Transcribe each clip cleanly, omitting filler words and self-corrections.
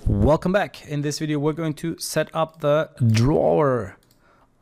Welcome back. In this video, we're going to set up the drawer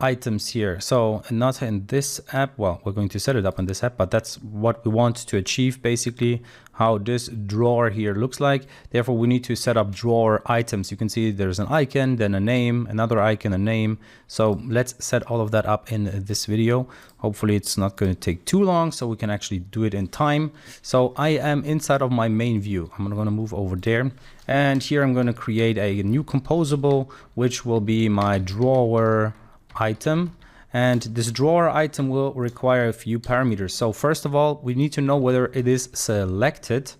items here. So not in this app. Well, we're going to set it up in this app, but that's what we want to achieve, basically how this drawer here looks like. Therefore, we need to set up drawer items. You can see there's an icon, then a name, another icon, a name. So let's set all of that up in this video. Hopefully it's not going to take too long, so we can actually do it in time. So I am inside of my main view. I'm going to move over there. And here I'm going to create a new composable, which will be my drawer item. And this drawer item will require a few parameters. So first of all, we need to know whether it is selected,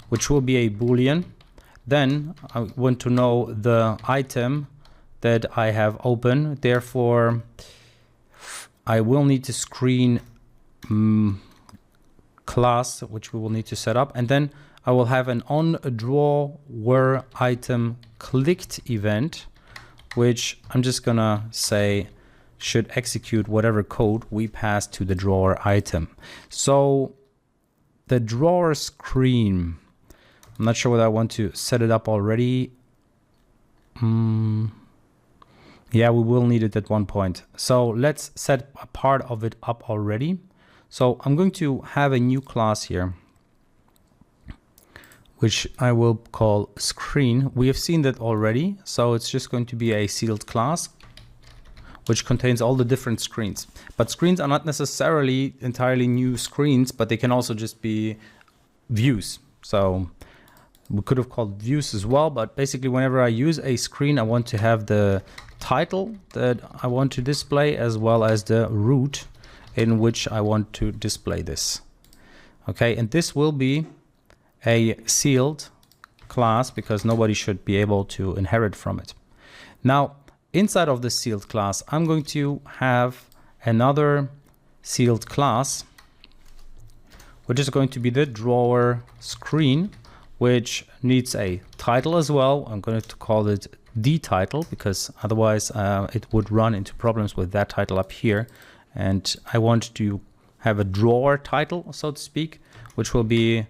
which will be a Boolean. Then I want to know the item that I have open. Therefore, I will need to screen class, which we will need to set up. And then I will have an on drawer item clicked event, which I'm just gonna say should execute whatever code we pass to the drawer item. So the drawer screen, I'm not sure whether I want to set it up already. Yeah, we will need it at one point. So let's set a part of it up already. So I'm going to have a new class here, which I will call screen. We have seen that already. So it's just going to be a sealed class, which contains all the different screens. But screens are not necessarily entirely new screens, but they can also just be views. So we could have called views as well, but basically whenever I use a screen, I want to have the title that I want to display as well as the root in which I want to display this. Okay, and this will be a sealed class because nobody should be able to inherit from it. Now, inside of the sealed class, I'm going to have another sealed class, which is going to be the drawer screen, which needs a title as well. I'm going to call it the title because otherwise it would run into problems with that title up here. And I want to have a drawer title, so to speak, which will be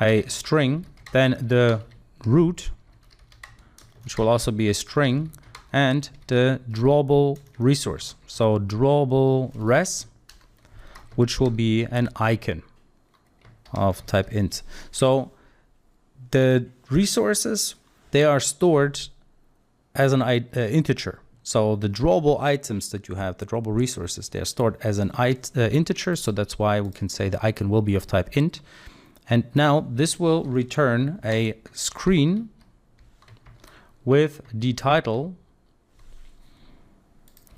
a string, then the root, which will also be a string, and the drawable resource. So drawable res, which will be an icon of type int. So the resources, they are stored as an integer. So the drawable items that you have, the drawable resources, they are stored as an integer. So that's why we can say the icon will be of type int. And now this will return a screen with the title.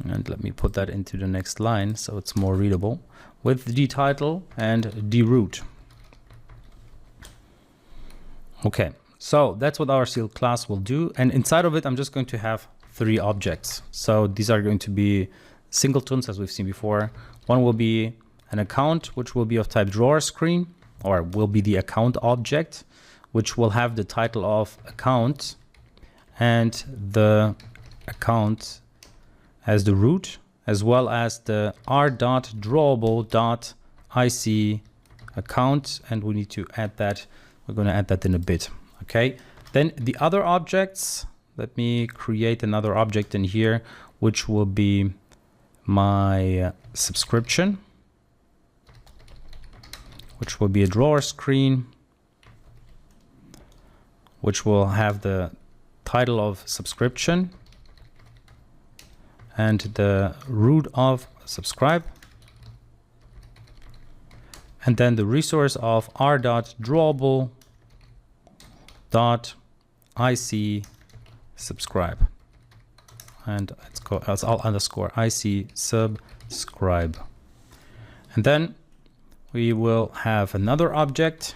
And let me put that into the next line so it's more readable. With the title and the root. Okay, so that's what our sealed class will do. And inside of it, I'm just going to have 3 objects. So these are going to be singletons, as we've seen before. One will be an account, which will be of type drawer screen, or will be the account object, which will have the title of account and the account as the root, as well as the r.drawable.ic account. And we need to add that. We're going to add that in a bit. Okay. Then the other objects, let me create another object in here, which will be my subscription, which will be a drawer screen, which will have the title of subscription and the root of subscribe, and then the resource of r.drawable.ic subscribe, and I'll underscore ic subscribe. And then we will have another object,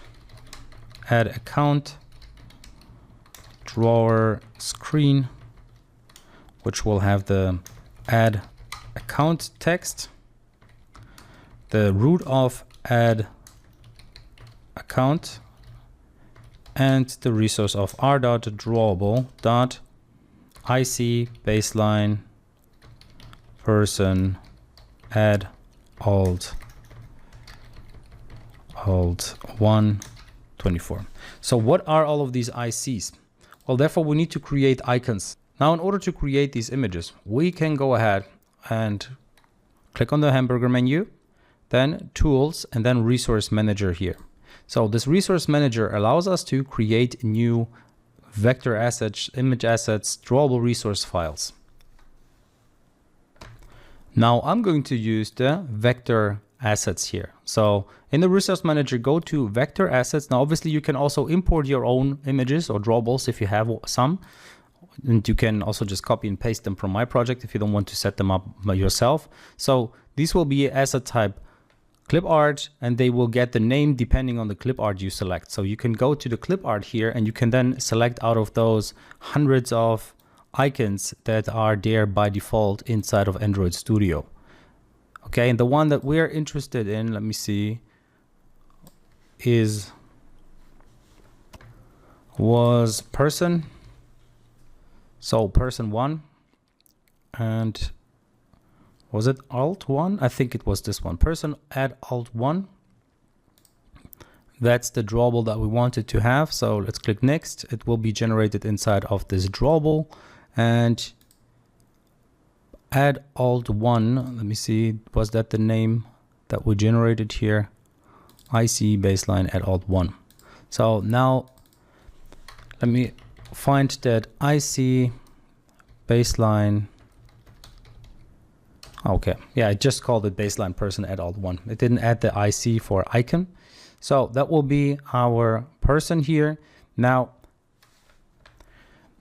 add account drawer screen, which will have the add account text, the root of add account, and the resource of r.drawable.ic baseline person add alt 124. So what are all of these ICs? Well, therefore we need to create icons. Now, in order to create these images, we can go ahead and click on the hamburger menu, then Tools, and then Resource Manager here. So this Resource Manager allows us to create new vector assets, image assets, drawable resource files. Now I'm going to use the vector assets here. So in the Resource Manager, go to Vector Assets. Now, obviously, you can also import your own images or drawables if you have some. And you can also just copy and paste them from my project if you don't want to set them up by yourself. So these will be asset type clip art, and they will get the name depending on the clip art you select. So you can go to the clip art here, and you can then select out of those hundreds of icons that are there by default inside of Android Studio. Okay, and the one that we're interested in, let me see, was person. So person 1, and was it alt 1? I think it was this one, person add alt 1. That's the drawable that we wanted to have. So let's click next. It will be generated inside of this drawable, and add alt 1. Let me see, was that the name that we generated here? IC baseline add alt 1. So now let me find that IC baseline. Okay, yeah, I just called it baseline person add alt 1. It didn't add the IC for icon. So that will be our person here. Now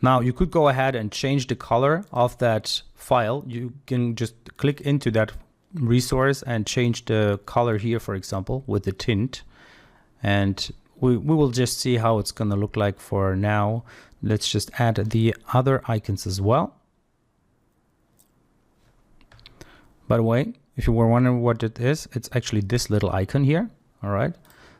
you could go ahead and change the color of that file. You can just click into that resource and change the color here, for example, with the tint. And we will just see how it's going to look like for now. Let's just add the other icons as well. By the way, if you were wondering what it is, it's actually this little icon here. All right.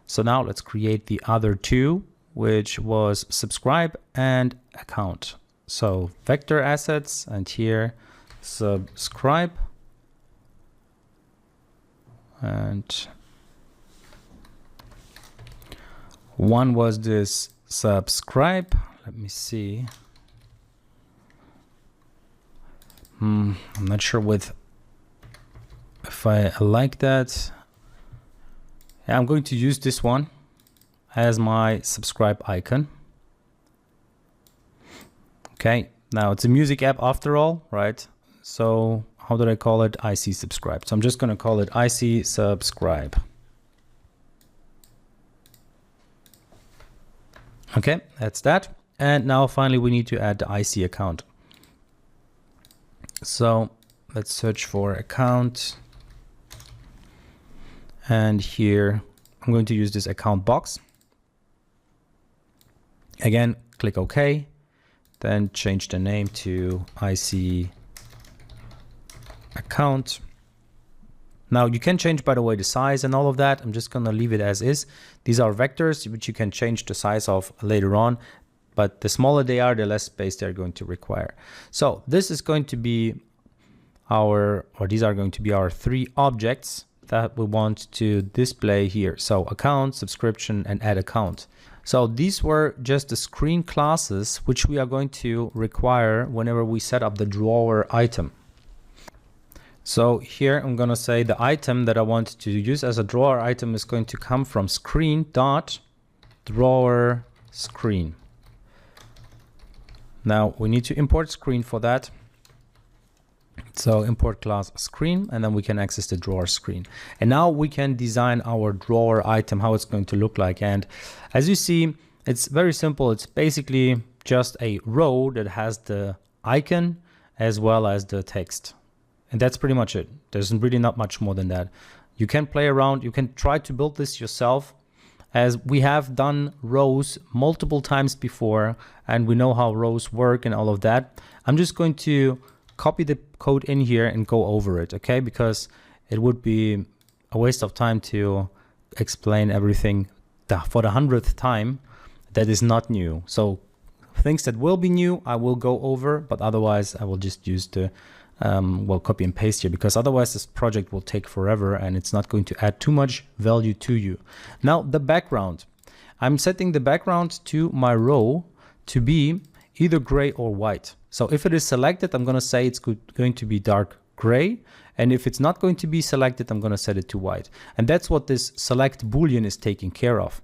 So now let's create the other two, which was subscribe and account. So vector assets, and here subscribe, and one was this subscribe. Let me see. I'm not sure if I like that. Yeah, I'm going to use this one as my subscribe icon. Okay, now it's a music app after all, right? So how did I call it? IC subscribe. So I'm just going to call it IC subscribe. Okay, that's that. And now finally we need to add the IC account. So let's search for account. And here I'm going to use this account box. Again, click OK. Then change the name to IC account. Now you can change, by the way, the size and all of that. I'm just going to leave it as is. These are vectors, which you can change the size of later on. But the smaller they are, the less space they're going to require. So this is going to be these are going to be our three objects that we want to display here. So account, subscription, and add account. So these were just the screen classes which we are going to require whenever we set up the drawer item. So here I'm going to say the item that I want to use as a drawer item is going to come from screen.drawer screen. Now we need to import screen for that. So import class screen, and then we can access the drawer screen. And now we can design our drawer item, how it's going to look like. And as you see, it's very simple. It's basically just a row that has the icon as well as the text. And that's pretty much it. There's really not much more than that. You can play around. You can try to build this yourself, as we have done rows multiple times before, and we know how rows work and all of that. I'm just going to copy the code in here and go over it, okay? Because it would be a waste of time to explain everything for the 100th time that is not new. So things that will be new, I will go over, but otherwise I will just use the copy and paste here, because otherwise this project will take forever and it's not going to add too much value to you. Now the background, I'm setting the background to my row to be either gray or white. So if it is selected, I'm going to say it's going to be dark gray. And if it's not going to be selected, I'm going to set it to white. And that's what this select boolean is taking care of.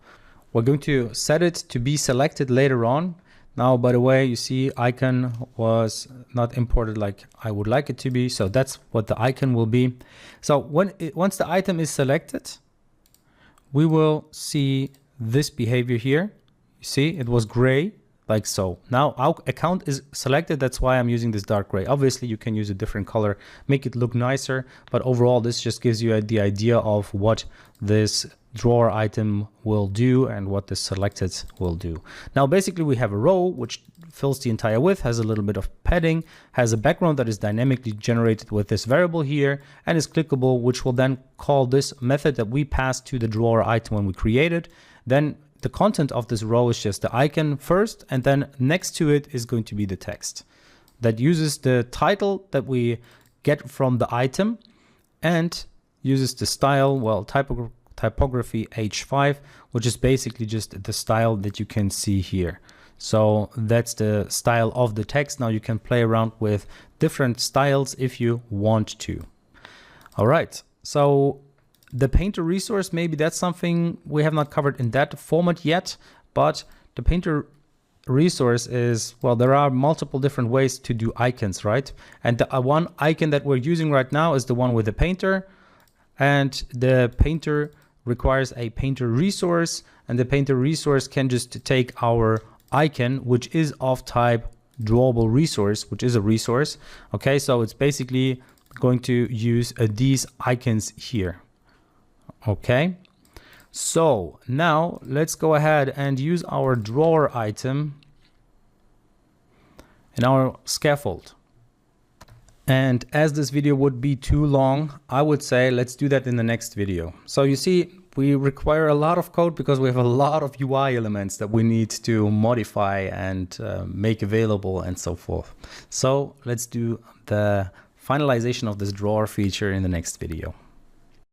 We're going to set it to be selected later on. Now, by the way, you see icon was not imported like I would like it to be. So that's what the icon will be. So once the item is selected, we will see this behavior here. You see, it was gray, like so. Now our account is selected. That's why I'm using this dark gray. Obviously, you can use a different color, make it look nicer. But overall, this just gives you the idea of what this drawer item will do and what the selected will do. Now, basically, we have a row which fills the entire width, has a little bit of padding, has a background that is dynamically generated with this variable here, and is clickable, which will then call this method that we passed to the drawer item when we create it. Then the content of this row is just the icon first, and then next to it is going to be the text that uses the title that we get from the item and uses the style, well, typography H5, which is basically just the style that you can see here. So that's the style of the text. Now you can play around with different styles if you want to. All right, so the painter resource, maybe that's something we have not covered in that format yet, but the painter resource is, well, there are multiple different ways to do icons, right? And the one icon that we're using right now is the one with the painter, and the painter requires a painter resource, and the painter resource can just take our icon, which is of type drawable resource, which is a resource. Okay, so it's basically going to use these icons here. Okay, so now let's go ahead and use our drawer item in our scaffold. And as this video would be too long, I would say let's do that in the next video. So you see, we require a lot of code because we have a lot of UI elements that we need to modify and make available and so forth. So let's do the finalization of this drawer feature in the next video.